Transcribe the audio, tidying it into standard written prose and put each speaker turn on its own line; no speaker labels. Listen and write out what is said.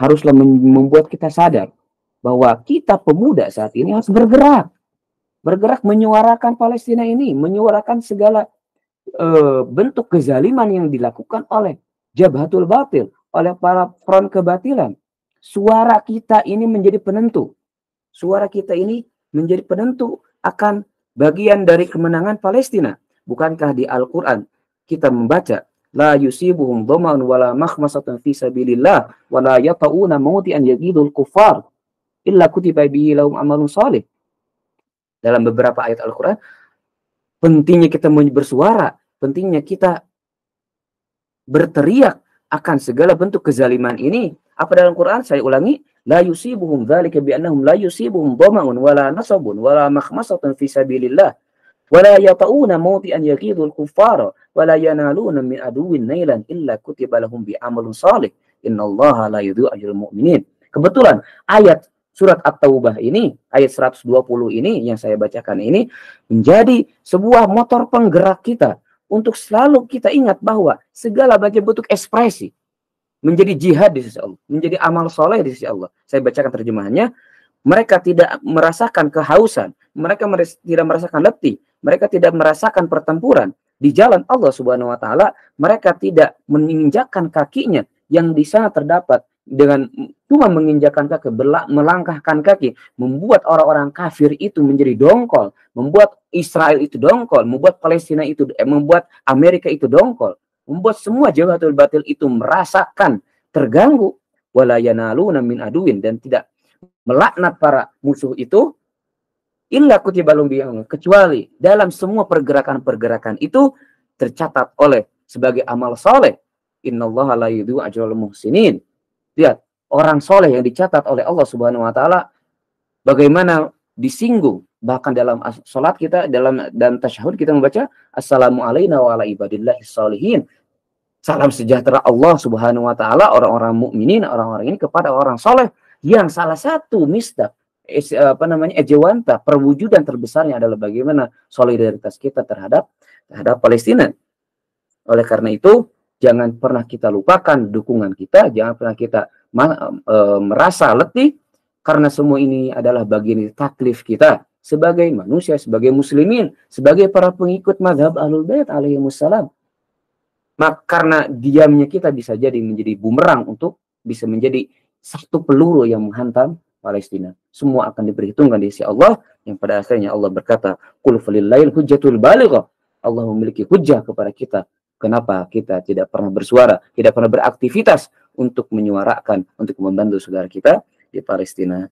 haruslah membuat kita sadar bahwa kita pemuda saat ini harus bergerak menyuarakan Palestina ini, menyuarakan segala bentuk kezaliman yang dilakukan oleh Jabhatul Batil, oleh para front kebatilan. Suara kita ini menjadi penentu. Suara kita ini menjadi penentu akan bagian dari kemenangan Palestina. Bukankah di Al-Quran kita membaca, la yusibuhum dhama'un wala makhmasatun fi sabilillah wala yata'una mawti'an yagidul kufar illa kutiba bihi lahum amalun salih. Dalam beberapa ayat Al-Quran, pentingnya kita bersuara, pentingnya kita berteriak akan segala bentuk kezaliman ini. Apa dalam Quran? Saya ulangi, la yusibuhum dzalika bi annahum la yusibuhum dhama'un wala nasabun wala makhmasatun fi sabilillah wala yata'una mawti'an yaghidul kuffara wala yanaluna min aduwwin nailan illa kutiba lahum bi amalun salih innallaha la yudhi'u ajral mu'minin. Kebetulan ayat surat At-Taubah ini, ayat 120 ini yang saya bacakan ini menjadi sebuah motor penggerak kita untuk selalu kita ingat bahwa segala macam bentuk ekspresi menjadi jihad di sisi Allah, menjadi amal soleh di sisi Allah. Saya bacakan terjemahannya. Mereka tidak merasakan kehausan, mereka tidak merasakan letih, mereka tidak merasakan pertempuran di jalan Allah Subhanahu wa taala, mereka tidak menginjakkan kakinya yang di sana terdapat dengan cuma menginjakkan kaki, melangkahkan kaki, membuat orang-orang kafir itu menjadi dongkol, membuat Israel itu dongkol, membuat Palestina itu, membuat Amerika itu dongkol, membuat semua Jabhatul Batil itu merasakan terganggu, wala yanaluna min aduin, dan tidak melaknat para musuh itu, illa kutiba lahum bihim, kecuali dalam semua pergerakan-pergerakan itu tercatat oleh sebagai amal soleh. Innallaha la yudhi'u ajral muhsinin. Lihat, orang soleh yang dicatat oleh Allah Subhanahu wa taala bagaimana disinggung, bahkan dalam salat kita, dalam tasyahud kita membaca assalamu alaina wa ala ibadillahis sholihin. Salam sejahtera Allah Subhanahu wa taala, orang-orang mukminin, orang-orang ini kepada orang soleh, yang salah satu misdak ejewanta perwujudan terbesarnya adalah bagaimana solidaritas kita terhadap Palestina. Oleh karena itu, jangan pernah kita lupakan dukungan kita, jangan pernah kita merasa letih, karena semua ini adalah bagian dari taklif kita sebagai manusia, sebagai muslimin, sebagai para pengikut mazhab Ahlul Bait alaihimussalam. Maka karena diamnya kita bisa jadi menjadi bumerang untuk bisa menjadi satu peluru yang menghantam Palestina. Semua akan diperhitungkan di sisi Allah, yang pada akhirnya Allah berkata, qul falillahil hujjatul balighah. Allah memiliki hujjah kepada kita. Kenapa kita tidak pernah bersuara, tidak pernah beraktivitas untuk menyuarakan, untuk membantu saudara kita di Palestina.